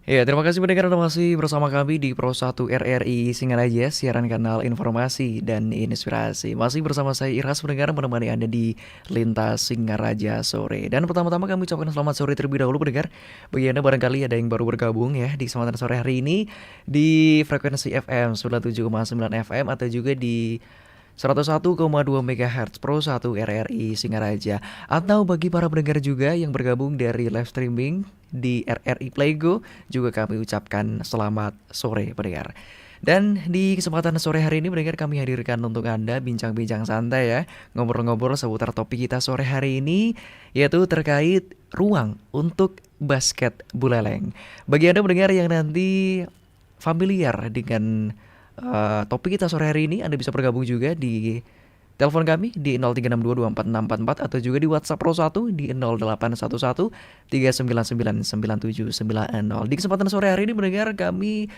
Ya, terima kasih pendengar Anda masih bersama kami di Pro 1 RRI Singaraja, siaran kanal informasi dan inspirasi. Masih bersama saya Iras pendengar menemani Anda di Lintas Singaraja sore. Dan pertama-tama kami ucapkan selamat sore terlebih dahulu pendengar. Bagi Anda barangkali ada yang baru bergabung ya di kesempatan sore hari ini di frekuensi FM 97,9 FM atau juga di 101,2 MHz Pro 1 RRI Singaraja. Atau bagi para pendengar juga yang bergabung dari live streaming di RRI Playgo, juga kami ucapkan selamat sore pendengar. Dan di kesempatan sore hari ini pendengar kami hadirkan untuk Anda bincang-bincang santai ya, ngobrol-ngobrol seputar topik kita sore hari ini, yaitu terkait ruang untuk basket buleleng. Bagi Anda pendengar yang nanti familiar dengan topik kita sore hari ini, Anda bisa bergabung juga di telepon kami di 0362246644 atau juga di WhatsApp Pro 1 di 0811 39999790. Di kesempatan sore hari ini mendengar kami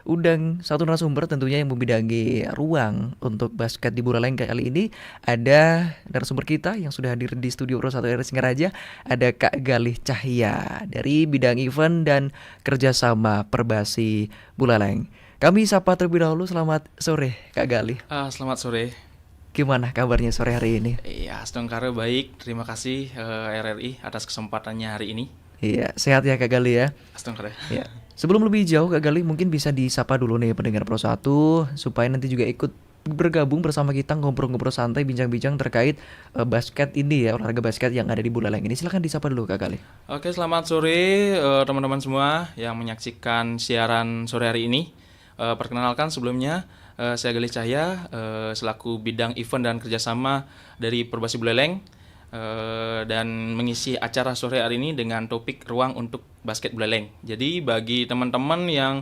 undang satu narasumber tentunya yang membidangi ruang untuk basket di Buleleng. Kali ini ada narasumber kita yang sudah hadir di studio Pro 1 RRI Singaraja, ada Kak Galih Cahya dari bidang event dan kerjasama Perbasi Buleleng. Kami sapa terlebih dahulu, selamat sore Kak Galih. Selamat sore. Gimana kabarnya sore hari ini? Iya, Astongkare baik. Terima kasih RRI atas kesempatannya hari ini. Iya, sehat ya Kak Galih ya? Astongkare. Iya. Sebelum lebih jauh Kak Galih mungkin bisa disapa dulu nih pendengar Pro 1 supaya nanti juga ikut bergabung bersama kita ngobrol-ngobrol santai bincang-bincang terkait basket ini ya, olahraga basket yang ada di Buleleng ini. Silakan disapa dulu Kak Galih. Oke, selamat sore teman-teman semua yang menyaksikan siaran sore hari ini. Perkenalkan sebelumnya, saya Galih Cahya, selaku bidang event dan kerjasama dari Perbasi Buleleng, dan mengisi acara sore hari ini dengan topik ruang untuk basket Buleleng. Jadi bagi teman-teman yang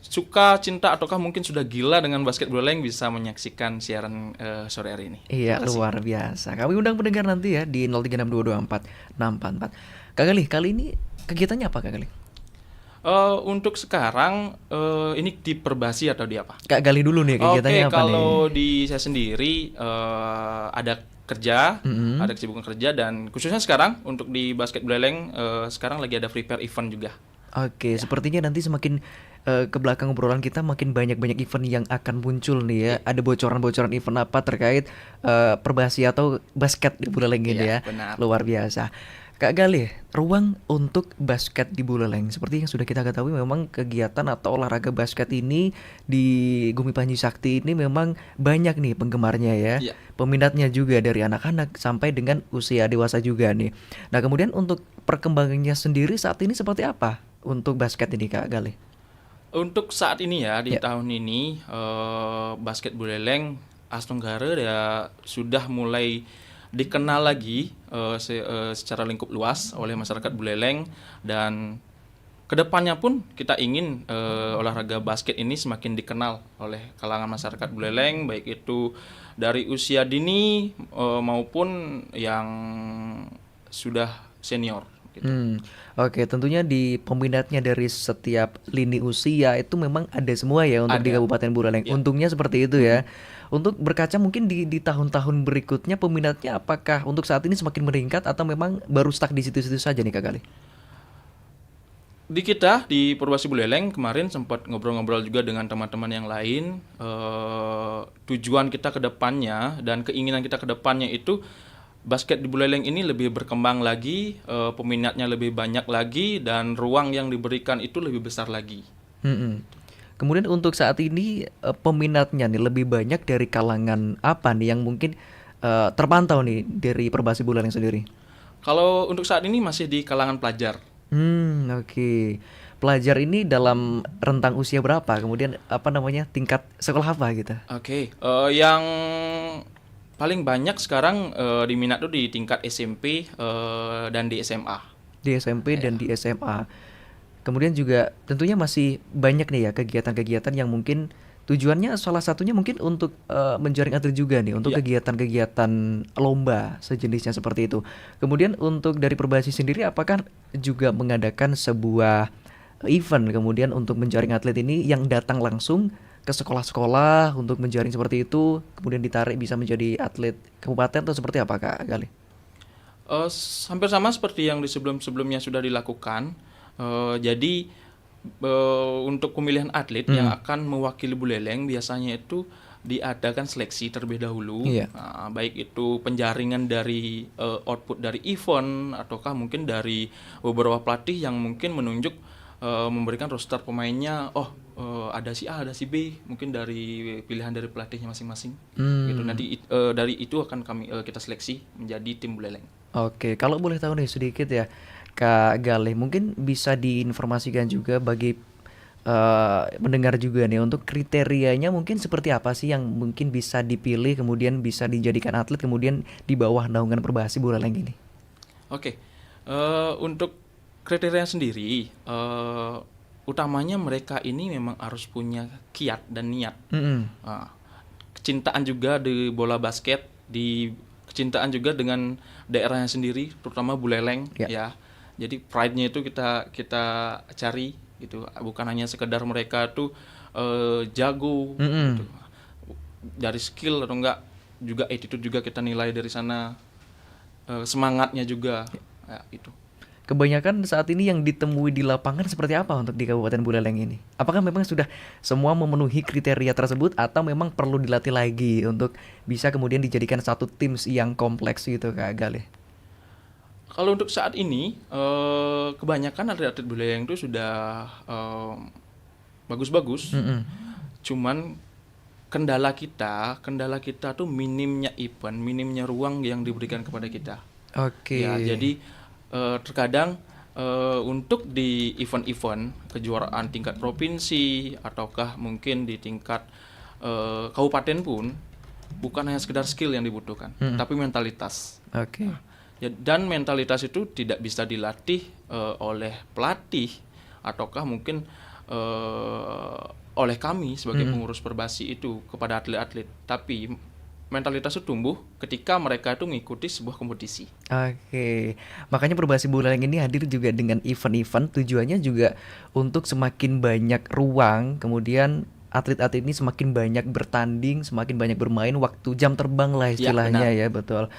suka, cinta, ataukah mungkin sudah gila dengan basket Buleleng bisa menyaksikan siaran sore hari ini. Iya, luar biasa. Kami undang pendengar nanti ya di 0362246644. Kak Galih, kali ini kegiatannya apa Kak Galih? Untuk sekarang ini di Perbasi atau di apa? Kak Galih dulu nih kegiatannya Oke, apa nih? kalau di saya sendiri ada kerja, Mm-hmm. ada kesibukan kerja, dan khususnya sekarang untuk di basket Buleleng sekarang lagi ada prepare event juga. Oke, sepertinya nanti semakin ke belakang obrolan kita makin banyak-banyak event yang akan muncul nih ya. Ada bocoran-bocoran event apa terkait Perbasi atau basket di Buleleng ini ya. Iya, benar. Luar biasa. Kak Galih, ruang untuk basket di Buleleng. Seperti yang sudah kita ketahui memang kegiatan atau olahraga basket ini di Gumi Panji Sakti ini memang banyak nih penggemarnya ya. Iya. Peminatnya juga dari anak-anak sampai dengan usia dewasa juga nih. Nah, kemudian untuk perkembangannya sendiri saat ini seperti apa untuk basket ini Kak Galih? Untuk saat ini ya, di Ya. tahun ini basket Buleleng Astonggare ya sudah mulai dikenal lagi secara lingkup luas oleh masyarakat Buleleng, dan kedepannya pun kita ingin olahraga basket ini semakin dikenal oleh kalangan masyarakat Buleleng, baik itu dari usia dini maupun yang sudah senior gitu. Oke, tentunya di peminatnya dari setiap lini usia itu memang ada semua ya untuk di Ada. Kabupaten Buleleng. Ya. Untungnya seperti itu ya. Untuk berkaca mungkin di tahun-tahun berikutnya peminatnya apakah untuk saat ini semakin meningkat atau memang baru stuck di situ-situ saja nih Kak Galih? Di kita di Perbasi Buleleng kemarin sempat ngobrol-ngobrol juga dengan teman-teman yang lain. Tujuan kita ke depannya dan keinginan kita ke depannya itu basket di Buleleng ini lebih berkembang lagi, peminatnya lebih banyak lagi, dan ruang yang diberikan itu lebih besar lagi. Mm-mm. Kemudian untuk saat ini peminatnya nih lebih banyak dari kalangan apa nih yang mungkin terpantau nih dari Perbasi Buleleng sendiri? Kalau untuk saat ini masih di kalangan pelajar. Oke. Pelajar ini dalam rentang usia berapa? Kemudian apa namanya tingkat sekolah apa gitu? Oke, yang paling banyak sekarang diminat tuh di tingkat SMP dan di SMA. Di SMP dan di SMA. Kemudian juga tentunya masih banyak nih ya kegiatan-kegiatan yang mungkin tujuannya salah satunya mungkin untuk menjaring atlet juga nih, untuk Ya. kegiatan-kegiatan lomba sejenisnya seperti itu. Kemudian untuk dari Perbasi sendiri apakah juga mengadakan sebuah event kemudian untuk menjaring atlet ini yang datang langsung ke sekolah-sekolah untuk menjaring seperti itu, kemudian ditarik bisa menjadi atlet kabupaten atau seperti apa Kak Galih? Hampir sama seperti yang di sebelum-sebelumnya sudah dilakukan. Jadi untuk pemilihan atlet yang akan mewakili Buleleng biasanya itu diadakan seleksi terlebih dahulu. Iya. Baik itu penjaringan dari output dari event ataukah mungkin dari beberapa pelatih yang mungkin menunjuk memberikan roster pemainnya. Ada si A, ada si B, mungkin dari pilihan dari pelatihnya masing-masing. Gitu. Nanti dari itu akan kita seleksi menjadi tim Buleleng. Oke, kalau boleh tahu nih sedikit ya, Kak Galih, mungkin bisa diinformasikan juga bagi mendengar juga nih untuk kriterianya mungkin seperti apa sih yang mungkin bisa dipilih kemudian bisa dijadikan atlet kemudian di bawah naungan Perbasi Buleleng ini. Oke, untuk kriteria sendiri, utamanya mereka ini memang harus punya kiat dan niat. Kecintaan juga di bola basket, kecintaan juga dengan daerahnya sendiri, terutama Buleleng ya. Jadi pride-nya itu kita cari gitu, bukan hanya sekedar mereka tuh jago gitu. Dari skill atau enggak, juga attitude juga kita nilai dari sana, semangatnya juga ya, itu. Kebanyakan saat ini yang ditemui di lapangan seperti apa untuk di Kabupaten Buleleng ini? Apakah memang sudah semua memenuhi kriteria tersebut atau memang perlu dilatih lagi untuk bisa kemudian dijadikan satu tim yang kompleks gitu Kak Galih? Kalau untuk saat ini kebanyakan atlet-atlet Buleleng itu sudah bagus-bagus. Cuman kendala kita tuh minimnya event, minimnya ruang yang diberikan kepada kita. Oke. Ya, jadi terkadang untuk di event-event kejuaraan tingkat provinsi ataukah mungkin di tingkat kabupaten pun bukan hanya sekedar skill yang dibutuhkan, tapi mentalitas. Oke. Ya, dan mentalitas itu tidak bisa dilatih oleh pelatih ataukah mungkin oleh kami sebagai pengurus Perbasi itu kepada atlet-atlet, tapi mentalitas itu tumbuh ketika mereka itu mengikuti sebuah kompetisi. Oke, makanya Perbasi Buleleng ini hadir juga dengan event-event tujuannya juga untuk semakin banyak ruang, kemudian atlet-atlet ini semakin banyak bertanding, semakin banyak bermain, waktu jam terbang lah istilahnya ya, betul.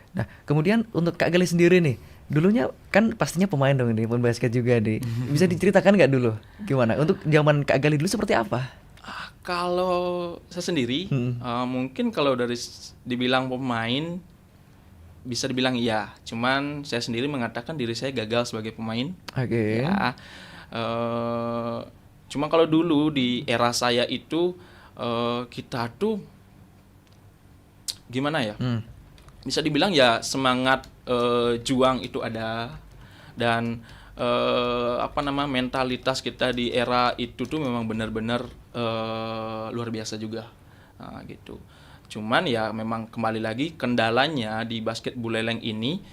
Nah, kemudian untuk Kak Galih sendiri nih, dulunya kan pastinya pemain dong nih, pemain basket juga nih. Bisa diceritakan nggak dulu gimana? Untuk zaman Kak Galih dulu seperti apa? Kalau saya sendiri, mungkin kalau dari dibilang pemain, bisa dibilang iya. Cuman saya sendiri mengatakan diri saya gagal sebagai pemain. Oke. Ya, cuma kalau dulu di era saya itu kita tuh gimana ya? Bisa dibilang ya semangat juang itu ada, dan mentalitas kita di era itu tuh memang benar-benar luar biasa juga, gitu. Cuman ya memang kembali lagi kendalanya di basket Buleleng ini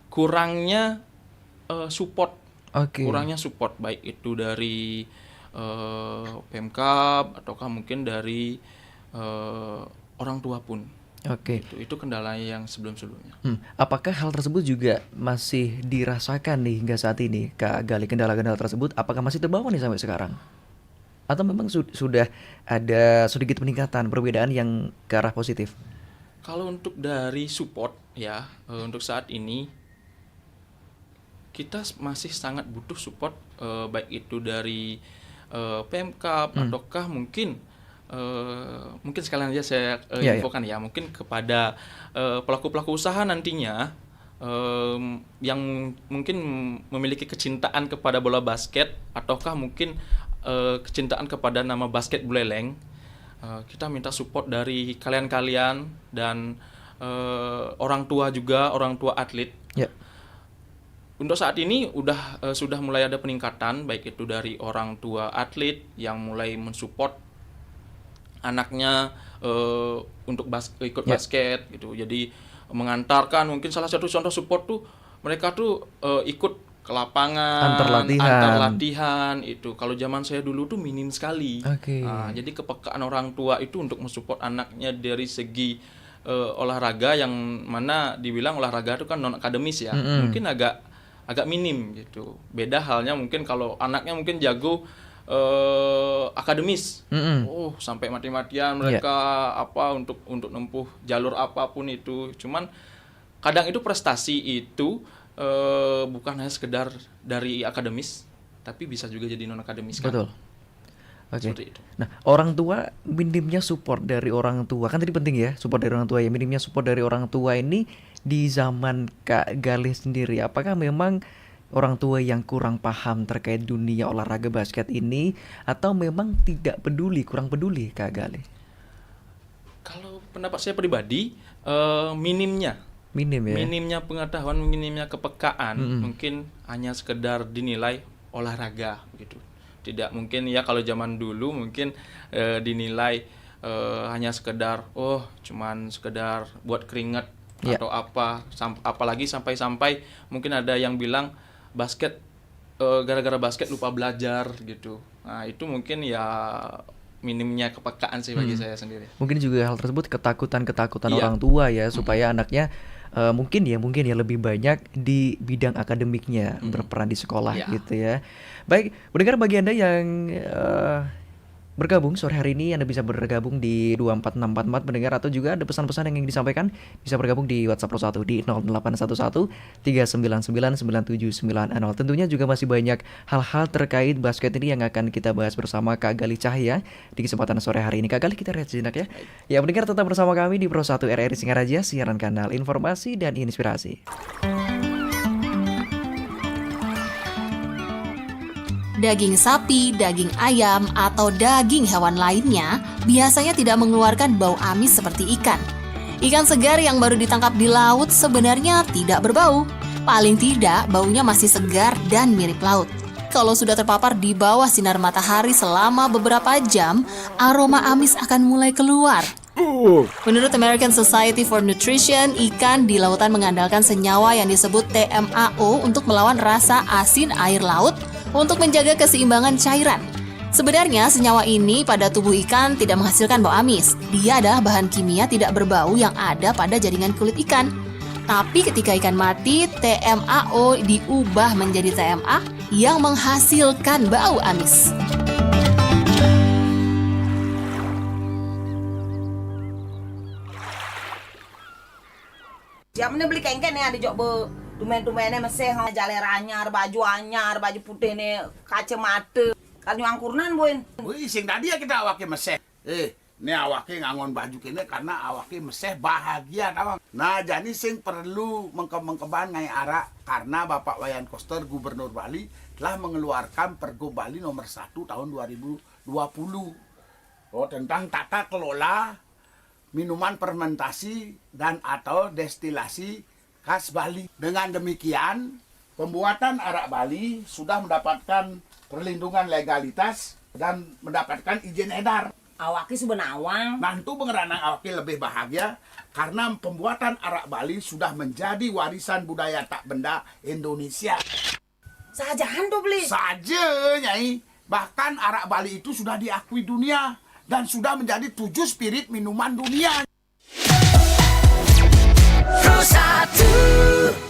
kurangnya support, kurangnya support baik itu dari Pemkab ataukah mungkin dari orang tua pun. Oke. Itu kendala yang sebelum-sebelumnya. Apakah hal tersebut juga masih dirasakan nih hingga saat ini, Kak Galih, kendala-kendala tersebut? Apakah masih terbawa nih sampai sekarang? Atau memang sudah ada sedikit peningkatan, perbedaan yang ke arah positif? Kalau untuk dari support ya, untuk saat ini kita masih sangat butuh support, baik itu dari Pemkab ataukah mungkin sekalian aja saya infokan ya, mungkin kepada pelaku-pelaku usaha nantinya yang mungkin memiliki kecintaan kepada bola basket ataukah mungkin kecintaan kepada nama basket Buleleng, kita minta support dari kalian-kalian dan orang tua juga, orang tua atlet. Untuk saat ini sudah mulai ada peningkatan, baik itu dari orang tua atlet yang mulai mensupport anaknya untuk ikut basket gitu. Jadi mengantarkan, mungkin salah satu contoh support tuh mereka tuh ikut ke lapangan antar latihan itu. Kalau zaman saya dulu tuh minim sekali. Jadi kepekaan orang tua itu untuk mensupport anaknya dari segi olahraga yang mana dibilang olahraga itu kan non akademis ya. Mungkin agak minim gitu. Beda halnya mungkin kalau anaknya mungkin jago akademis, sampai mati-matian mereka untuk nempuh jalur apapun itu. Cuman kadang itu prestasi itu bukan hanya sekedar dari akademis, tapi bisa juga jadi non akademis kan. Betul. Oke. Seperti itu. Nah, orang tua minimnya support dari orang tua kan tadi penting ya, support dari orang tua ya. Minimnya support dari orang tua ini di zaman Kak Galih sendiri, apakah memang orang tua yang kurang paham terkait dunia olahraga basket ini atau memang tidak peduli, kurang peduli Kak Galih? Kalau pendapat saya pribadi, minimnya Minim ya. minimnya pengetahuan, minimnya kepekaan, Mm-mm. mungkin hanya sekedar dinilai olahraga gitu. Tidak mungkin ya kalau zaman dulu mungkin dinilai hanya sekedar cuman sekedar buat keringat Ya. atau apa, apalagi sampai-sampai mungkin ada yang bilang basket gara-gara basket lupa belajar gitu. Nah, itu mungkin ya minimnya kepekaan sih bagi saya sendiri. Mungkin juga hal tersebut ketakutan-ketakutan Iya. orang tua ya supaya anaknya mungkin ya lebih banyak di bidang akademiknya berperan di sekolah Iya. gitu ya. Baik, mendengar bagi Anda yang bergabung sore hari ini, Anda bisa bergabung di 24644 mendengar atau juga ada pesan-pesan yang ingin disampaikan bisa bergabung di WhatsApp Pro 1 di 0811 399 9790. Tentunya juga masih banyak hal-hal terkait basket ini yang akan kita bahas bersama Kak Galih Cahya di kesempatan sore hari ini. Kak Galih, kita rehat sejenak ya. Ya, mendengar tetap bersama kami di Pro 1 RRI Singaraja, siaran kanal informasi dan inspirasi. Daging sapi, daging ayam, atau daging hewan lainnya biasanya tidak mengeluarkan bau amis seperti ikan. Ikan segar yang baru ditangkap di laut sebenarnya tidak berbau. Paling tidak, baunya masih segar dan mirip laut. Kalau sudah terpapar di bawah sinar matahari selama beberapa jam, aroma amis akan mulai keluar. Menurut American Society for Nutrition, ikan di lautan mengandalkan senyawa yang disebut TMAO untuk melawan rasa asin air laut untuk menjaga keseimbangan cairan. Sebenarnya senyawa ini pada tubuh ikan tidak menghasilkan bau amis. Dia adalah bahan kimia tidak berbau yang ada pada jaringan kulit ikan. Tapi ketika ikan mati, TMAO diubah menjadi TMA yang menghasilkan bau amis. Siapa nih beli kengken nih ada jok tumen-tumennya meseh jaler anyar, baju putih nih kacamata. Kan angkurnan boin. Wih, sing tadi ya kita awake meseh. Ini awake ngangon baju kene karena awake meseh bahagia tawang. Nah, jadi sing perlu mengkeban ngai arak karena Bapak Wayan Koster Gubernur Bali telah mengeluarkan Pergub Bali nomor 1 tahun 2020. Tentang tata kelola minuman fermentasi dan atau destilasi khas Bali. Dengan demikian, pembuatan arak Bali sudah mendapatkan perlindungan legalitas dan mendapatkan izin edar. Awaki sebenawang. Nantu pengeranang awaki lebih bahagia karena pembuatan arak Bali sudah menjadi warisan budaya tak benda Indonesia. Sajahan tuh beli. Saja, Nyai. Bahkan arak Bali itu sudah diakui dunia dan sudah menjadi 7 spirit minuman dunia. Pro 1.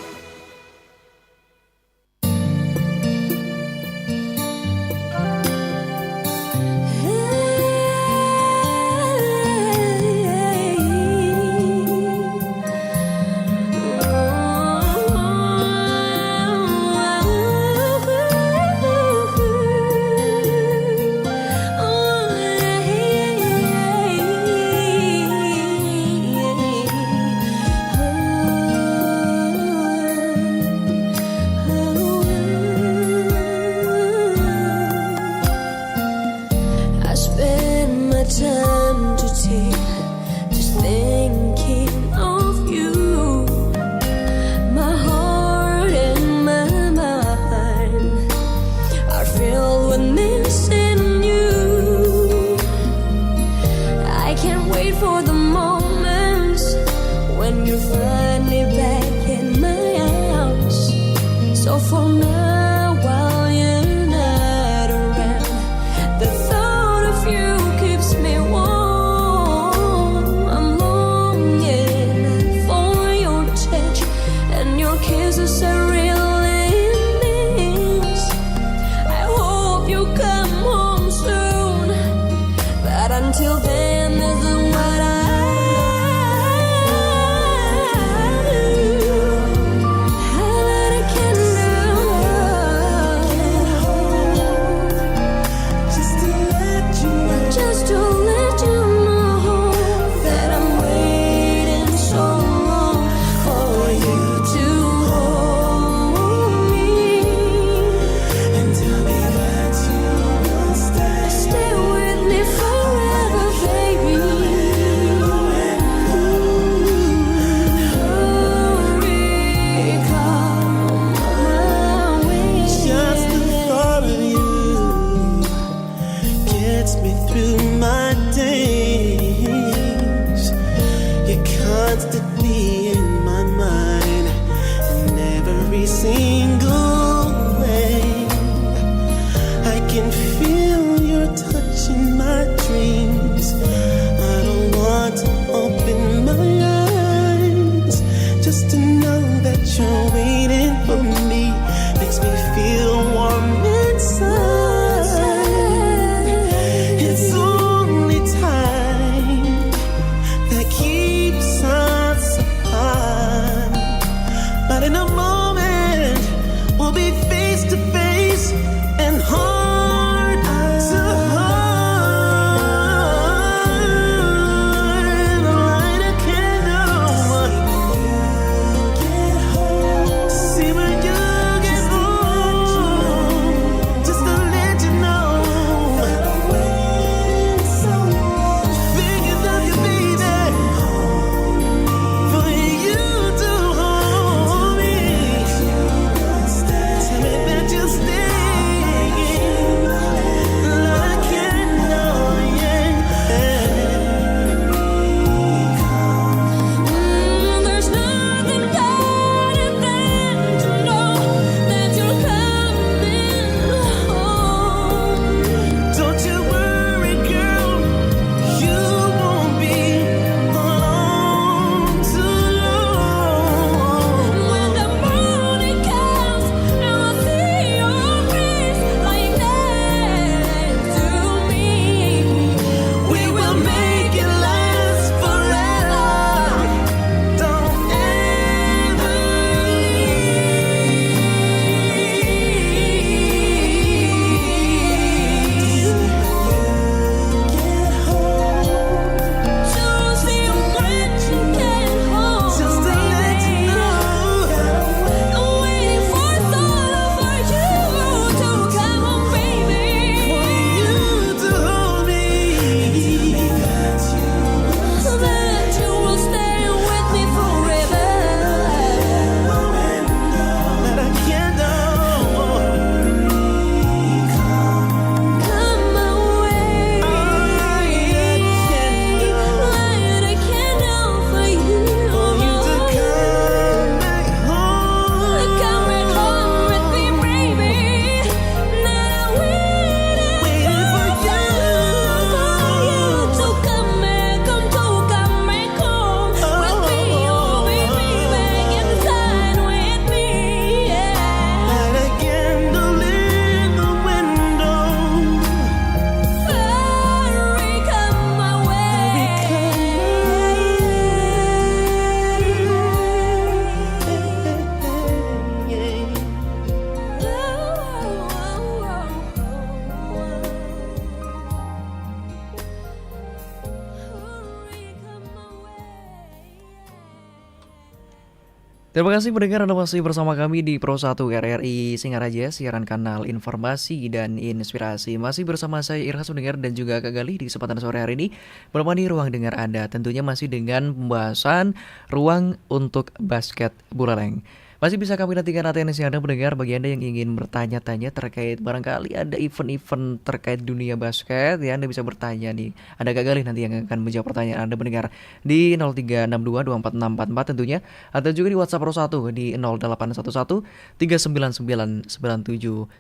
Terima kasih pendengar, Anda masih bersama kami di Pro 1 RRI Singaraja, siaran kanal informasi dan inspirasi. Masih bersama saya Irhas pendengar dan juga Kak Galih di kesempatan sore hari ini menemani ruang dengar Anda. Tentunya masih dengan pembahasan ruang untuk basket Buleleng. Masih bisa kami nantikan atensi Anda pendengar bagi Anda yang ingin bertanya-tanya terkait barangkali ada event-event terkait dunia basket ya, Anda bisa bertanya nih. Ada Kak Galih nanti yang akan menjawab pertanyaan Anda pendengar di 0362246644 tentunya, atau juga di WhatsApp Pro 1 di 0811 399 9790.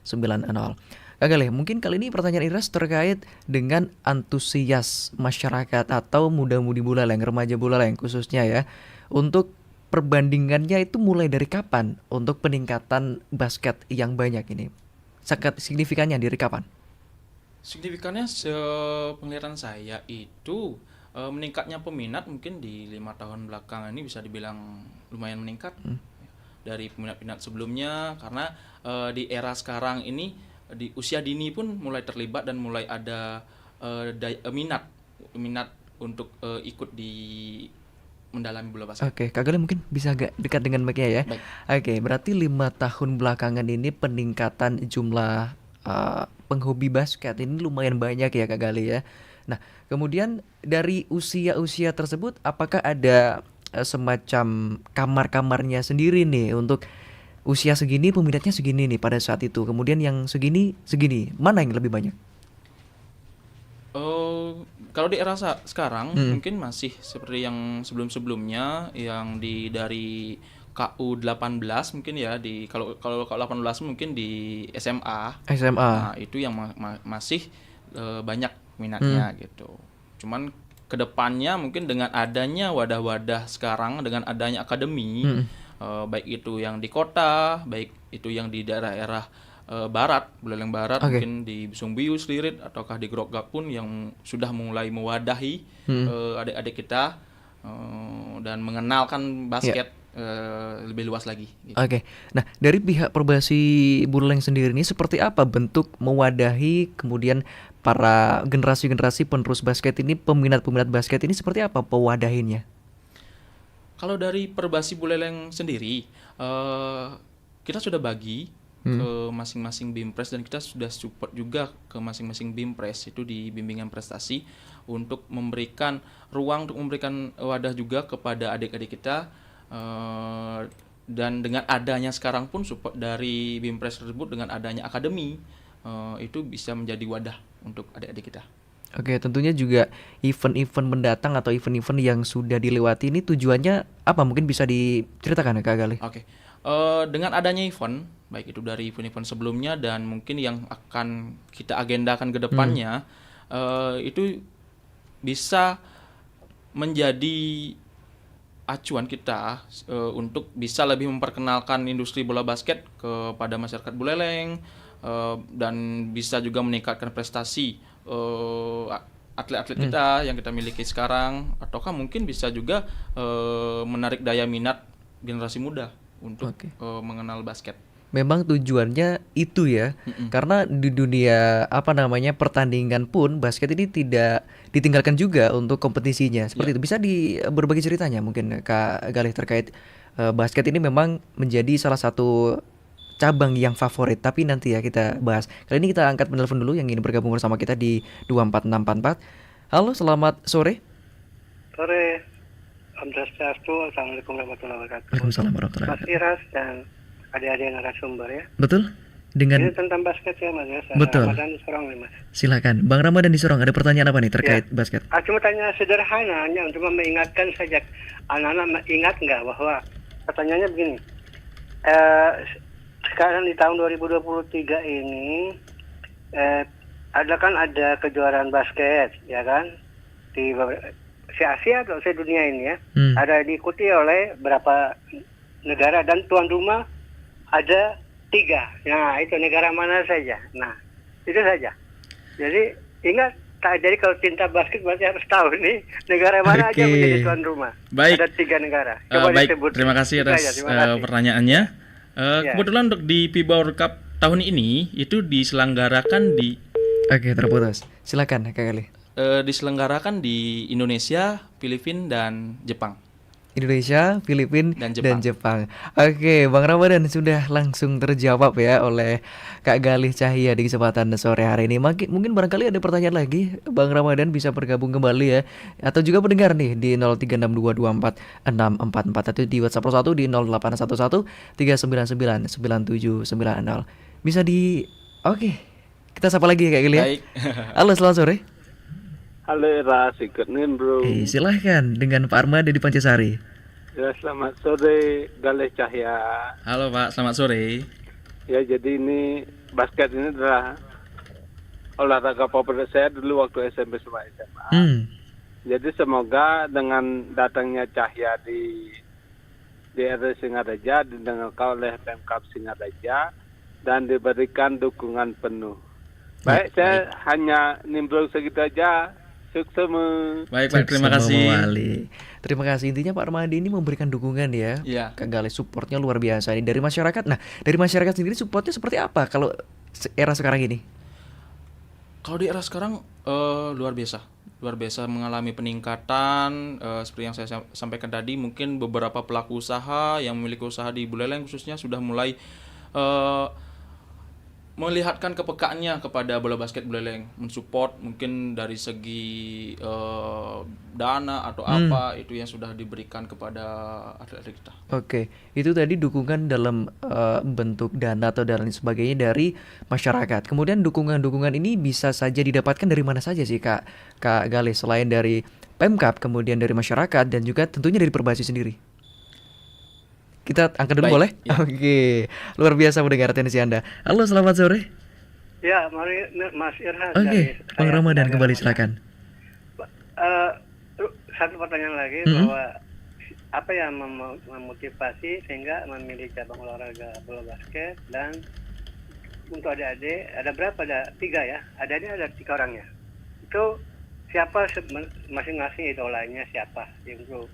Kak Galih, mungkin kali ini pertanyaan Iras terkait dengan antusias masyarakat atau muda-mudi Buleleng, remaja Buleleng khususnya ya, untuk perbandingannya itu mulai dari kapan untuk peningkatan basket yang banyak ini? Sangat signifikannya dari kapan? Signifikannya sepenglihatan saya itu meningkatnya peminat mungkin di 5 tahun belakangan ini bisa dibilang lumayan meningkat dari peminat-peminat sebelumnya, karena di era sekarang ini di usia dini pun mulai terlibat dan mulai ada minat untuk ikut di mendalami bola basket. Oke, Kak Galih mungkin bisa agak dekat dengan mic-nya ya. Baik. Oke, berarti 5 tahun belakangan ini peningkatan jumlah penghobi basket ini lumayan banyak ya Kak Galih ya. Nah, kemudian dari usia-usia tersebut apakah ada semacam kamar-kamarnya sendiri nih untuk usia segini peminatnya segini nih pada saat itu. Kemudian yang segini mana yang lebih banyak? Kalau di era sekarang mungkin masih seperti yang sebelum-sebelumnya yang dari KU 18 mungkin ya, di kalau 18 mungkin di SMA. Nah, itu yang masih banyak minatnya gitu. Cuman kedepannya mungkin dengan adanya wadah-wadah sekarang, dengan adanya akademi, baik itu yang di kota, baik itu yang di daerah-daerah barat, Buleleng Barat, mungkin di Sumbius, Lirit, ataukah di Grogak pun yang sudah mulai mewadahi adik-adik kita dan mengenalkan basket lebih luas lagi. Gitu. Oke. Nah, dari pihak Perbasi Buleleng sendiri ini seperti apa bentuk mewadahi kemudian para generasi-generasi penerus basket ini, peminat-peminat basket ini seperti apa pewadahinnya? Kalau dari Perbasi Buleleng sendiri, kita sudah bagi ke masing-masing BIMPRES dan kita sudah support juga ke masing-masing BIMPRES itu di bimbingan prestasi untuk memberikan ruang, untuk memberikan wadah juga kepada adik-adik kita, dan dengan adanya sekarang pun support dari BIMPRES tersebut dengan adanya akademi itu bisa menjadi wadah untuk adik-adik kita. Oke, tentunya juga event-event mendatang atau event-event yang sudah dilewati ini tujuannya apa? Mungkin bisa diceritakan ya Kak Galih? Oke. Dengan adanya event, baik itu dari event-event sebelumnya dan mungkin yang akan kita agendakan ke depannya, itu bisa menjadi acuan kita untuk bisa lebih memperkenalkan industri bola basket kepada masyarakat Buleleng, dan bisa juga meningkatkan prestasi atlet-atlet kita yang kita miliki sekarang, ataukah mungkin bisa juga menarik daya minat generasi muda untuk mengenal basket. Memang tujuannya itu ya, karena di dunia pertandingan pun basket ini tidak ditinggalkan juga untuk kompetisinya seperti itu. Bisa berbagi ceritanya mungkin Kak Galih terkait basket ini memang menjadi salah satu cabang yang favorit, tapi nanti ya kita bahas. Kali ini kita angkat penelpon dulu yang ingin bergabung bersama kita di 24644. Halo, selamat sore. Sore, Om Swastiastu, Assalamualaikum warahmatullahi wabarakatuh. Waalaikumsalam warahmatullahi Mas Iras dan adik-adik narasumber ya. Betul? Dengan Ini tentang basket ya Mas ya. Betul. Ramadan di Sorong nih Mas. Silakan, Bang Ramadan di Sorong, ada pertanyaan apa nih terkait basket? Cuma tanya sederhana hanya untuk mengingatkan saja, anak-anak ingat nggak bahwa pertanyaannya begini. Sekarang di tahun 2023 ini ada kejuaraan basket ya kan di Asia atau dunia ini ya. Ada diikuti oleh berapa negara dan tuan rumah ada 3. Nah, itu negara mana saja. Nah, itu saja. Jadi ingat, jadi kalau cinta basket berarti harus tahu nih negara mana aja menjadi tuan rumah. Baik. Ada 3 negara. Coba Baik, disebut. terima kasih atas pertanyaannya. Kebetulan untuk di FIBA World Cup tahun ini itu diselenggarakan di Oke, terputus. Silakan Kak Galih. Diselenggarakan di Indonesia, Filipina dan Jepang. Indonesia, Filipina, Dan dan Jepang. Oke, Bang Ramadan sudah langsung terjawab ya oleh Kak Galih Cahya di kesempatan sore hari ini. Mungkin barangkali ada pertanyaan lagi, Bang Ramadan bisa bergabung kembali ya. Atau juga pendengar nih di 0362246644 atau di WhatsApp Pro 1 di 0811 399 9790. Bisa di Oke. Kita sapa lagi ya Kak Galih ya. Baik. Halo, selamat sore. Halo Ras, ikut nih bro. Silahkan dengan Pak Armada di Pancasari. Ya selamat sore Galih Cahya. Halo Pak, selamat sore. Ya jadi ini basket ini adalah olahraga favorit saya dulu waktu SMP sama SMA. Jadi semoga dengan datangnya Cahya di RRI Singaraja didengarkan oleh Pemkab Singaraja dan diberikan dukungan penuh. Baik, saya hanya nimbrung segitu aja. Sukses. Baik Pak, terima Sama kasih. Wali. Terima kasih. Intinya Pak Armadi ini memberikan dukungan ya. Iya. Kak Galih supportnya luar biasa ini dari masyarakat. Nah, dari masyarakat sendiri supportnya seperti apa kalau era sekarang ini? Kalau di era sekarang luar biasa mengalami peningkatan seperti yang saya sampaikan tadi. Mungkin beberapa pelaku usaha yang memiliki usaha di Buleleng khususnya sudah mulai melihatkan kepekaannya kepada bola basket Buleleng, mensupport mungkin dari segi dana atau apa itu yang sudah diberikan kepada atlet-atlet kita. Oke, itu tadi dukungan dalam bentuk dana atau dan lain sebagainya dari masyarakat. Kemudian dukungan-dukungan ini bisa saja didapatkan dari mana saja sih Kak Galih, selain dari Pemkab, kemudian dari masyarakat dan juga tentunya dari Perbasi sendiri. Kita angkat dulu Baik, boleh? ya. Oke, luar biasa mendengar atensi Anda. Halo, selamat sore. Ya, mari Mas Irhan. Oke, dari Bang saya, Ramadan dari kembali Ramadan. silakan. Satu pertanyaan lagi Mm-mm. bahwa apa yang memotivasi sehingga memilih cabang olahraga bola basket, dan untuk adik-adik ada berapa? Ada 3 ya. Adik-adik ada 3 orang ya. Itu siapa masing-masing idolanya siapa? Yang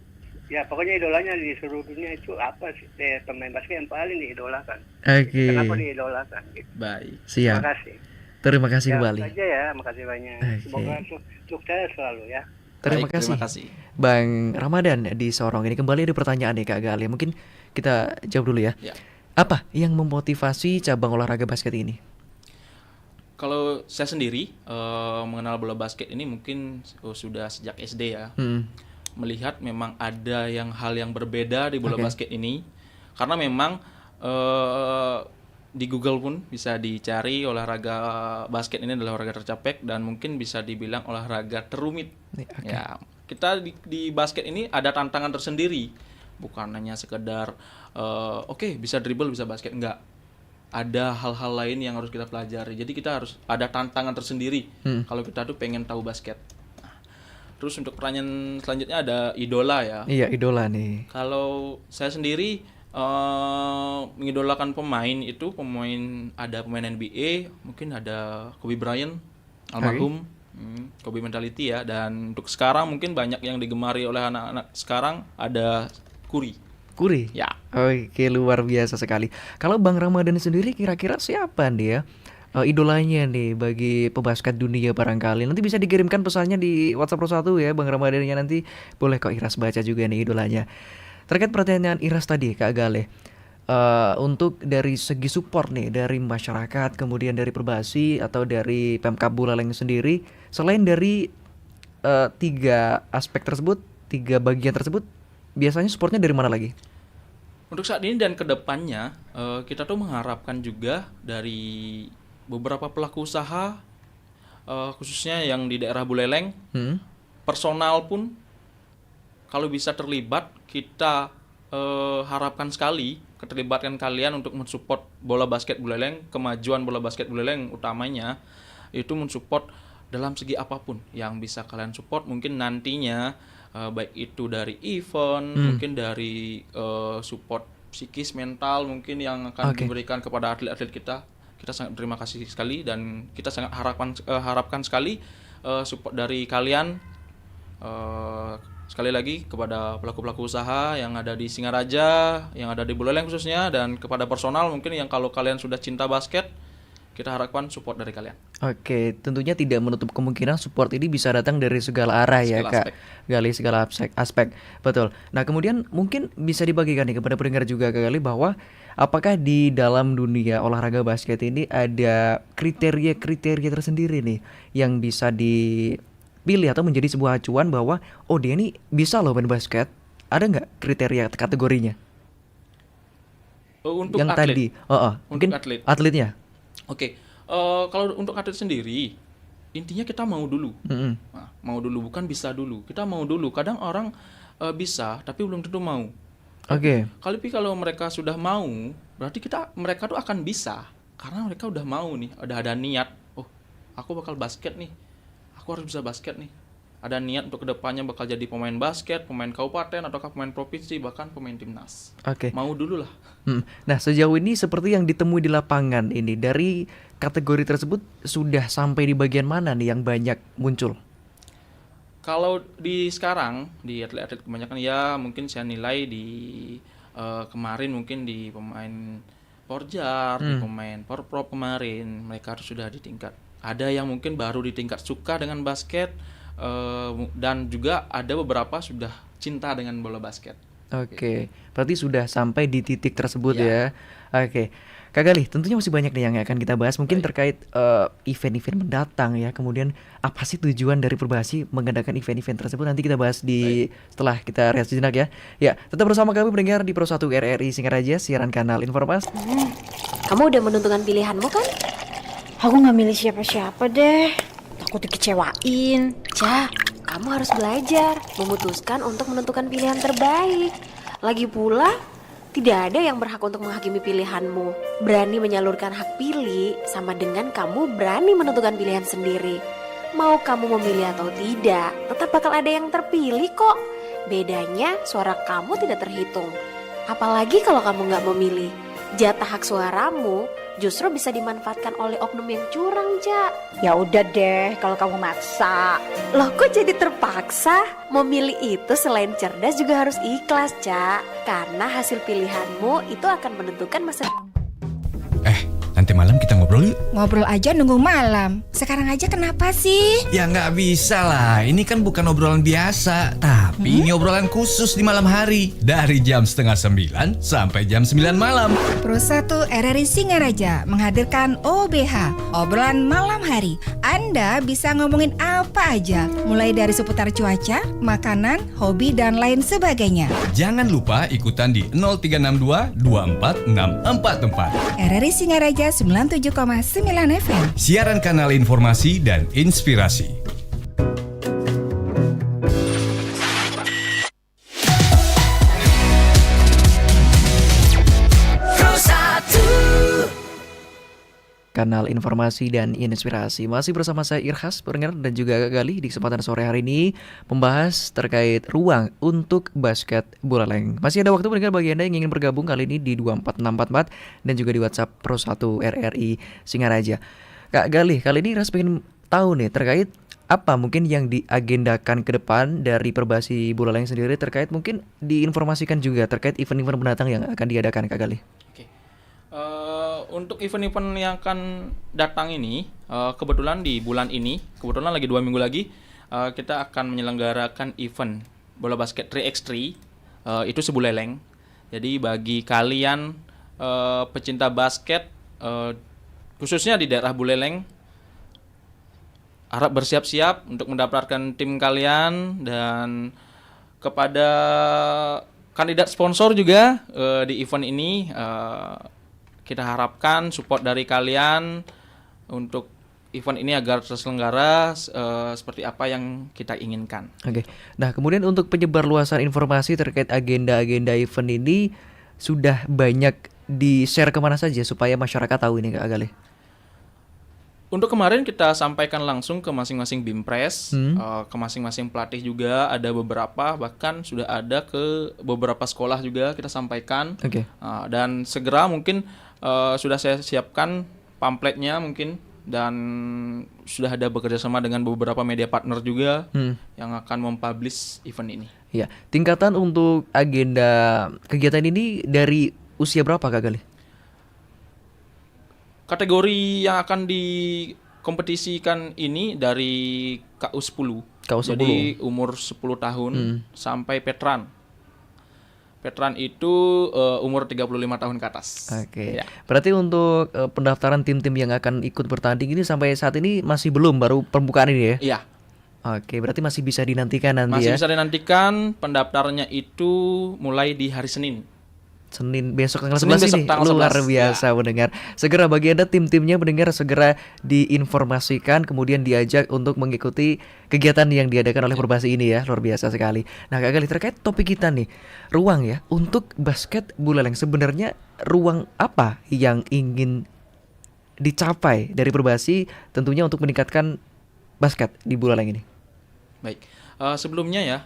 ya pokoknya idolanya di seluruh dunia itu apa sih pemain basket yang paling diidolakan? Oke, Kenapa diidolakan? Baik. siap. Terima kasih. Terima kasih Ya, kembali. itu aja ya, makasih banyak. Oke. Semoga sukses selalu ya. Terima Baik, kasih. terima kasih. Bang Ramadan di Sorong ini kembali ada pertanyaan nih Kak Galih. Mungkin kita jawab dulu ya. Ya. Apa yang memotivasi cabang olahraga basket ini? Kalau saya sendiri mengenal bola basket ini mungkin sudah sejak SD ya. Melihat memang ada hal yang berbeda di bola Oke. basket ini, karena memang di Google pun bisa dicari olahraga basket ini adalah olahraga tercapek dan mungkin bisa dibilang olahraga terumit. Oke. Ya, kita di basket ini ada tantangan tersendiri, bukan hanya sekedar bisa dribble, bisa basket, enggak. Ada hal-hal lain yang harus kita pelajari. Jadi kita harus ada tantangan tersendiri kalau kita tuh pengen tahu basket. Terus untuk pertanyaan selanjutnya ada idola ya. Iya, idola nih. Kalau saya sendiri mengidolakan pemain ada pemain NBA, mungkin ada Kobe Bryant, almarhum, Kobe mentality ya. Dan untuk sekarang mungkin banyak yang digemari oleh anak-anak sekarang ada Curry. Ya. Oke, luar biasa sekali. Kalau Bang Ramadan sendiri kira-kira siapa nih ya? Idolanya nih bagi pebasket dunia barangkali. Nanti bisa dikirimkan pesannya di WhatsApp Pro 1 ya Bang Ramadannya, nanti boleh kok Iras baca juga nih idolanya. Terkait pertanyaan Iras tadi Kak Galih, untuk dari segi support nih dari masyarakat, kemudian dari Perbasi atau dari Pemkab Buleleng sendiri, selain dari 3 aspek tersebut, 3 bagian tersebut, biasanya supportnya dari mana lagi? Untuk saat ini dan kedepannya kita tuh mengharapkan juga dari beberapa pelaku usaha khususnya yang di daerah Buleleng, personal pun kalau bisa terlibat, kita harapkan sekali keterlibatan kalian untuk mensupport bola basket Buleleng, kemajuan bola basket Buleleng utamanya itu mensupport dalam segi apapun yang bisa kalian support. Mungkin nantinya baik itu dari event, mungkin dari support psikis, mental mungkin yang akan diberikan kepada atlet-atlet kita. Kita sangat terima kasih sekali dan kita sangat harapkan sekali support dari kalian. Sekali lagi kepada pelaku-pelaku usaha yang ada di Singaraja, yang ada di Buleleng khususnya, dan kepada personal mungkin yang kalau kalian sudah cinta basket, kita harapkan support dari kalian. Oke, tentunya tidak menutup kemungkinan support ini bisa datang dari segala arah ya Segala Kak. aspek. Gali segala aspek. Betul. Nah, kemudian mungkin bisa dibagikan nih kepada pendengar juga Kak Gali bahwa apakah di dalam dunia olahraga basket ini ada kriteria-kriteria tersendiri nih yang bisa dipilih atau menjadi sebuah acuan bahwa oh dia ini bisa loh main basket. Ada nggak kriteria kategorinya? Untuk Yang atlet. tadi, mungkin atlet. atletnya. Oke, kalau untuk atlet sendiri, intinya kita mau dulu. Mm-mm. Nah, mau dulu, bukan bisa dulu. Kita mau dulu. Kadang orang bisa, tapi belum tentu mau. Oke. Kalau mereka sudah mau, berarti mereka tuh akan bisa. Karena mereka udah mau nih, udah ada niat. Oh, aku bakal basket nih. Aku harus bisa basket nih. Ada niat untuk kedepannya bakal jadi pemain basket, pemain kabupaten, ataukah pemain provinsi, bahkan pemain timnas. Oke. Mau dulu lah. Nah, sejauh ini seperti yang ditemui di lapangan ini dari kategori tersebut sudah sampai di bagian mana nih yang banyak muncul? Kalau di sekarang, di atlet-atlet kebanyakan ya mungkin saya nilai di kemarin mungkin di pemain Porjar, di pemain Porprov kemarin, mereka sudah di tingkat. Ada yang mungkin baru di tingkat suka dengan basket, dan juga ada beberapa sudah cinta dengan bola basket. Oke, berarti sudah sampai di titik tersebut ya. Ya. Oke, Kak Galih, tentunya masih banyak nih yang akan kita bahas. Mungkin terkait event-event mendatang ya. Kemudian apa sih tujuan dari Perbasi mengadakan event-event tersebut? Nanti kita bahas setelah kita reaksi jenak ya. Ya, tetap bersama kami pendengar di Pro 1 RRI Singaraja, siaran kanal informasi. Kamu udah menentukan pilihanmu kan? Aku nggak milih siapa-siapa deh. Takut dikecewain. Ja, kamu harus belajar memutuskan untuk menentukan pilihan terbaik. Lagi pula, tidak ada yang berhak untuk menghakimi pilihanmu. Berani menyalurkan hak pilih sama dengan kamu berani menentukan pilihan sendiri. Mau kamu memilih atau tidak, tetap bakal ada yang terpilih kok. Bedanya, suara kamu tidak terhitung. Apalagi kalau kamu nggak memilih. Jatah hak suaramu justru bisa dimanfaatkan oleh oknum yang curang, Ja. Ya udah deh, kalau kamu maksa. Loh, kok jadi terpaksa? Memilih itu selain cerdas juga harus ikhlas, Ca. Karena hasil pilihanmu itu akan menentukan masa depan. Nanti malam kita ngobrol yuk. Ngobrol aja nunggu malam. Sekarang aja kenapa sih? Ya nggak bisa lah, ini kan bukan obrolan biasa, tapi ini obrolan khusus di malam hari. Dari jam 8:30 sampai jam 9 malam. Pro 1 RRI Singaraja menghadirkan OBH, obrolan malam hari. Anda bisa ngomongin apa aja, mulai dari seputar cuaca, makanan, hobi, dan lain sebagainya. Jangan lupa ikutan di 0362 24644. RRI Singaraja 97,9 FM. Siaran kanal informasi dan inspirasi. Kanal informasi dan inspirasi. Masih bersama saya Irhas pendengar dan juga Kak Galih di kesempatan sore hari ini membahas terkait ruang untuk basket bola leng. Masih ada waktu pendengar bagi Anda yang ingin bergabung kali ini di 24644 dan juga di WhatsApp Pro 1 RRI Singaraja. Kak Galih, kali ini Irhas pengen tahu nih terkait apa mungkin yang diagendakan ke depan dari Perbasi bola leng sendiri, terkait mungkin diinformasikan juga terkait event-event mendatang yang akan diadakan Kak Galih. Untuk event-event yang akan datang ini, kebetulan di bulan ini, kebetulan lagi 2 minggu lagi, kita akan menyelenggarakan event bola basket 3x3, itu Sebuleleng. Jadi bagi kalian pecinta basket, khususnya di daerah Buleleng, harap bersiap-siap untuk mendaftarkan tim kalian, dan kepada kandidat sponsor juga di event ini, kita harapkan support dari kalian untuk event ini agar terselenggara seperti apa yang kita inginkan. Oke. Nah, kemudian untuk penyebar luasan informasi terkait agenda-agenda event ini sudah banyak di-share kemana saja supaya masyarakat tahu ini Kak Galih? Untuk kemarin kita sampaikan langsung ke masing-masing Bimpres, ke masing-masing pelatih juga, ada beberapa, bahkan sudah ada ke beberapa sekolah juga kita sampaikan. Oke. Dan segera mungkin sudah saya siapkan pamfletnya mungkin, dan sudah ada bekerja sama dengan beberapa media partner juga yang akan mempublish event ini. Ya, tingkatan untuk agenda kegiatan ini dari usia berapa Kak Galih? kategori yang akan dikompetisikan ini dari KU10. Jadi umur 10 tahun sampai veteran. Veteran itu umur 35 tahun ke atas. Oke. Ya. Berarti untuk pendaftaran tim-tim yang akan ikut bertanding ini sampai saat ini masih belum, baru pembukaan ini ya? Iya. Oke, berarti masih bisa dinantikan nanti Masih ya? bisa dinantikan, pendaftarannya itu mulai di hari Senin. Senin besok tanggal Senin 11 besok ini. tanggal Luar 11, biasa mendengar. Segera bagi Anda tim-timnya mendengar, segera diinformasikan kemudian diajak untuk mengikuti kegiatan yang diadakan oleh Perbasi ini ya. Luar biasa sekali. Nah, Kak Gali, terkait topik kita nih, ruang ya untuk basket Buleleng, sebenarnya ruang apa yang ingin dicapai dari Perbasi tentunya untuk meningkatkan basket di Buleleng ini? Baik, sebelumnya ya,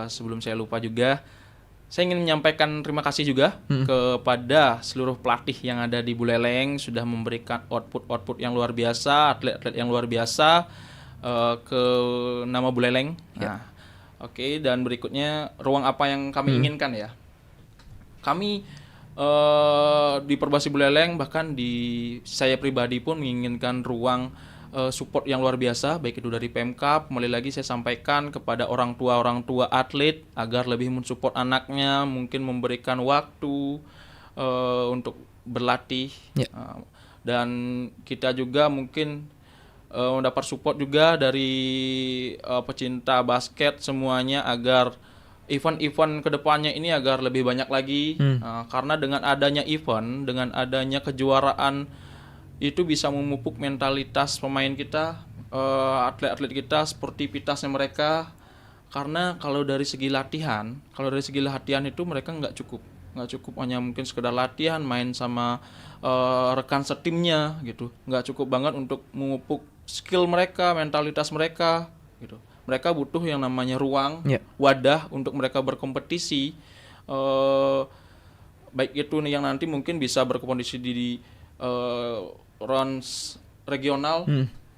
sebelum saya lupa juga, saya ingin menyampaikan terima kasih juga kepada seluruh pelatih yang ada di Buleleng, sudah memberikan output yang luar biasa, atlet-atlet yang luar biasa ke nama Buleleng. Nah, oke, dan berikutnya ruang apa yang kami inginkan ya? Kami di Perbasi Buleleng, bahkan saya pribadi pun menginginkan ruang support yang luar biasa, baik itu dari Pemkab. Kembali lagi saya sampaikan kepada orang tua atlet agar lebih mensupport anaknya, mungkin memberikan waktu untuk berlatih. Dan kita juga mungkin mendapat support juga dari pecinta basket semuanya agar event-event kedepannya ini agar lebih banyak lagi. Karena dengan adanya event, dengan adanya kejuaraan, itu bisa memupuk mentalitas pemain kita, atlet-atlet kita, sportivitasnya mereka. Karena kalau dari segi latihan itu mereka nggak cukup hanya mungkin sekedar latihan, main sama rekan setimnya gitu. Nggak cukup banget untuk memupuk skill mereka, mentalitas mereka gitu. Mereka butuh yang namanya ruang, wadah untuk mereka berkompetisi. Baik itu yang nanti mungkin bisa berkompetisi di rounds regional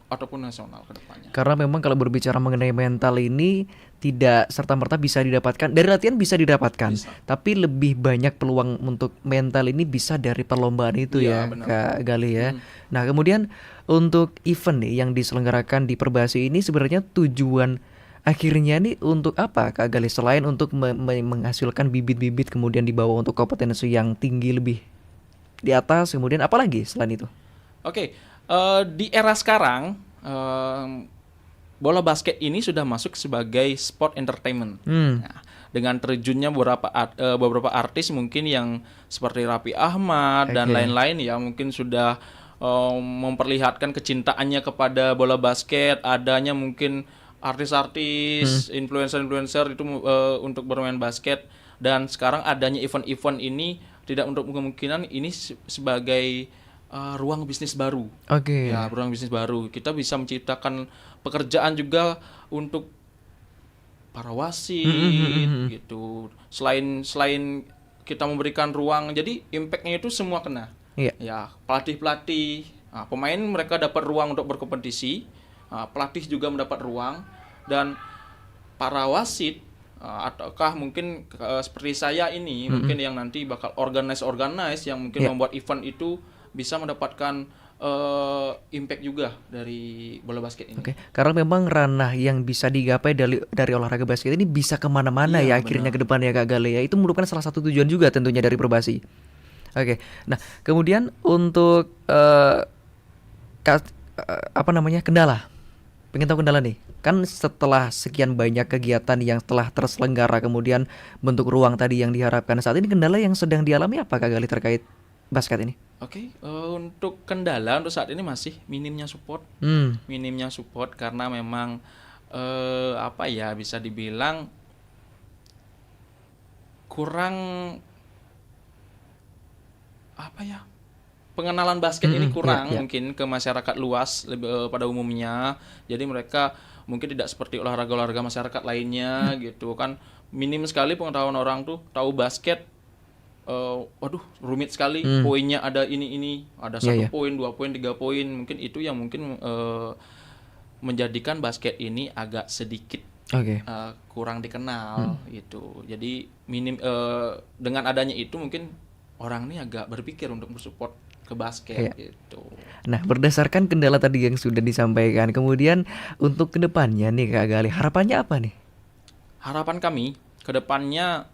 ataupun nasional ke depannya. Karena memang kalau berbicara mengenai mental ini tidak serta-merta bisa didapatkan dari latihan, bisa didapatkan, tapi lebih banyak peluang untuk mental ini bisa dari perlombaan itu ya, benar. Kak Gali ya. Nah, kemudian untuk event nih yang diselenggarakan di Perbasi ini sebenarnya tujuan akhirnya nih untuk apa, Kak Gali, selain untuk menghasilkan bibit-bibit kemudian dibawa untuk kompetensi yang tinggi lebih di atas, kemudian apa lagi selain itu? Oke, di era sekarang bola basket ini sudah masuk sebagai sport entertainment. Nah, dengan terjunnya beberapa artis mungkin yang seperti Raffi Ahmad dan lain-lain ya, mungkin sudah memperlihatkan kecintaannya kepada bola basket. Adanya mungkin artis-artis, influencer-influencer itu untuk bermain basket. Dan sekarang adanya event-event ini tidak untuk kemungkinan ini sebagai ruang bisnis baru. Ya, ruang bisnis baru. Kita bisa menciptakan pekerjaan juga untuk para wasit gitu. Selain kita memberikan ruang, jadi impact-nya itu semua kena. Ya, pelatih-pelatih, pemain mereka dapat ruang untuk berkompetisi, pelatih juga mendapat ruang, dan para wasit ataukah mungkin seperti saya ini mungkin yang nanti bakal organize yang mungkin membuat event itu bisa mendapatkan impact juga dari bola basket ini. Karena memang ranah yang bisa digapai dari olahraga basket ini bisa kemana-mana ya akhirnya ke depan ya, Kak Gali ya. Itu merupakan salah satu tujuan juga tentunya dari Perbasi. Nah kemudian untuk kendala. Pengen tahu kendala nih, kan setelah sekian banyak kegiatan yang telah terselenggara kemudian bentuk ruang tadi yang diharapkan, saat ini kendala yang sedang dialami apa, Kak Gali, terkait basket ini? Untuk kendala untuk saat ini masih minimnya support. Minimnya support karena memang bisa dibilang kurang pengenalan basket ini kurang mungkin ke masyarakat luas pada umumnya. Jadi mereka mungkin tidak seperti olahraga-olahraga masyarakat lainnya gitu kan. Minim sekali pengetahuan orang tuh tahu basket. Rumit sekali, poinnya ada ini ada 1 poin, 2 poin, 3 poin, mungkin itu yang mungkin menjadikan basket ini agak sedikit kurang dikenal gitu. Jadi dengan adanya itu mungkin orang ini agak berpikir untuk bersupport ke basket Iya. gitu. Nah, berdasarkan kendala tadi yang sudah disampaikan, kemudian untuk kedepannya nih Kak Gali, harapannya apa nih? Harapan kami ke depannya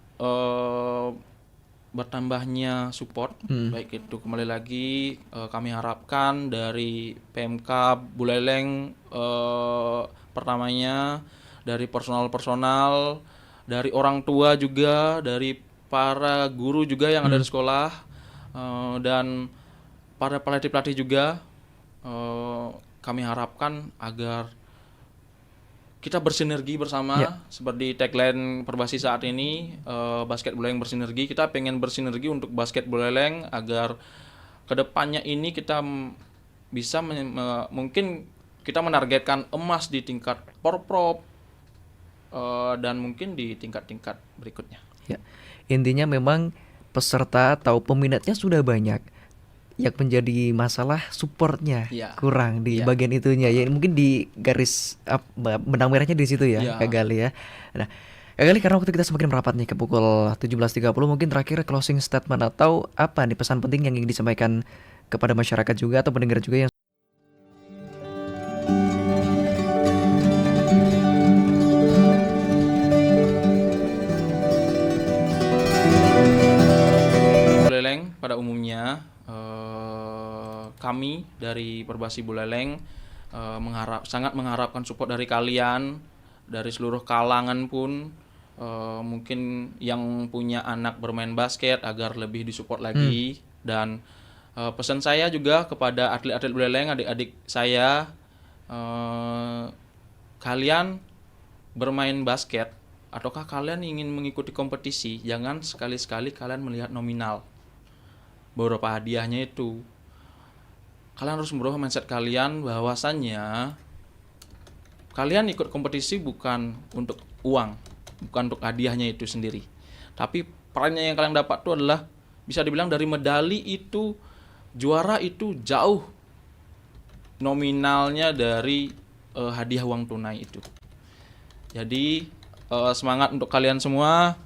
bertambahnya support, baik itu kembali lagi kami harapkan dari PMK Buleleng, pertamanya dari personal, dari orang tua juga, dari para guru juga yang ada di sekolah, dan para pelatih-pelatih juga, kami harapkan agar kita bersinergi bersama, seperti tagline Perbasi saat ini, basket Buleleng bersinergi. Kita pengen bersinergi untuk basket Buleleng agar kedepannya ini kita bisa mungkin kita menargetkan emas di tingkat porprov, dan mungkin di tingkat-tingkat berikutnya. Ya, intinya memang peserta atau peminatnya sudah banyak. Yang menjadi masalah supportnya kurang di bagian itunya ya, mungkin di garis benang merahnya di situ ya, Kak Gali ya. Nah, Kak Gali, karena waktu kita semakin merapat nih ke pukul 17.30, mungkin terakhir closing statement atau apa nih pesan penting yang ingin disampaikan kepada masyarakat juga atau pendengar juga yang Buleleng pada umumnya, kami dari Perbasi Buleleng sangat mengharapkan support dari kalian, dari seluruh kalangan pun, mungkin yang punya anak bermain basket agar lebih disupport lagi. Dan pesan saya juga kepada atlet-atlet Buleleng, adik-adik saya, kalian bermain basket ataukah kalian ingin mengikuti kompetisi, jangan sekali-sekali kalian melihat nominal beberapa hadiahnya itu. Kalian harus merubah mindset kalian bahwasannya kalian ikut kompetisi bukan untuk uang, bukan untuk hadiahnya itu sendiri. Tapi perannya yang kalian dapat itu adalah bisa dibilang dari medali itu, juara itu jauh nominalnya dari hadiah uang tunai itu. Jadi semangat untuk kalian semua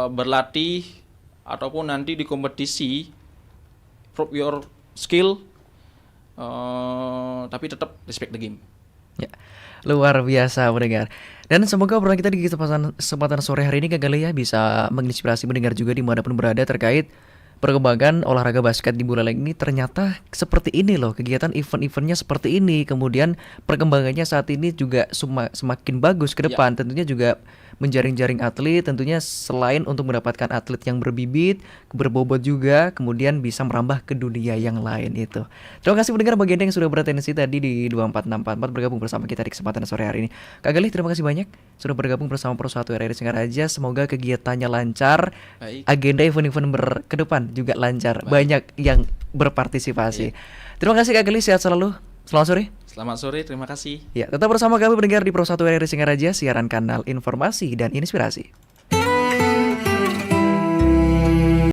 berlatih ataupun nanti di kompetisi, prove your skill, tapi tetap respect the game. ya, luar biasa mendengar. Dan semoga obrolan kita di kesempatan sore hari ini Kak Gali ya bisa menginspirasi mendengar juga dimanapun berada terkait perkembangan olahraga basket di Buleleng ini. Ternyata seperti ini loh, kegiatan event-eventnya seperti ini. Kemudian perkembangannya saat ini juga semakin bagus ke depan. Tentunya juga menjaring-jaring atlet, tentunya selain untuk mendapatkan atlet yang berbibit, berbobot juga, kemudian bisa merambah ke dunia yang lain itu. Terima kasih mendengar bagi Anda yang sudah beratensi tadi di 24644 bergabung bersama kita di kesempatan sore hari ini. Kak Gali, terima kasih banyak sudah bergabung bersama Pro 1 RRI Singaraja. Semoga kegiatannya lancar. Baik. Agenda event-event ke depan juga lancar. Banyak yang berpartisipasi. Terima kasih Kak Gali, sehat selalu. Selamat sore. Selamat sore, terima kasih. Ya, tetap bersama kami pendengar di Pro 1 RRI Singaraja, siaran kanal informasi dan inspirasi.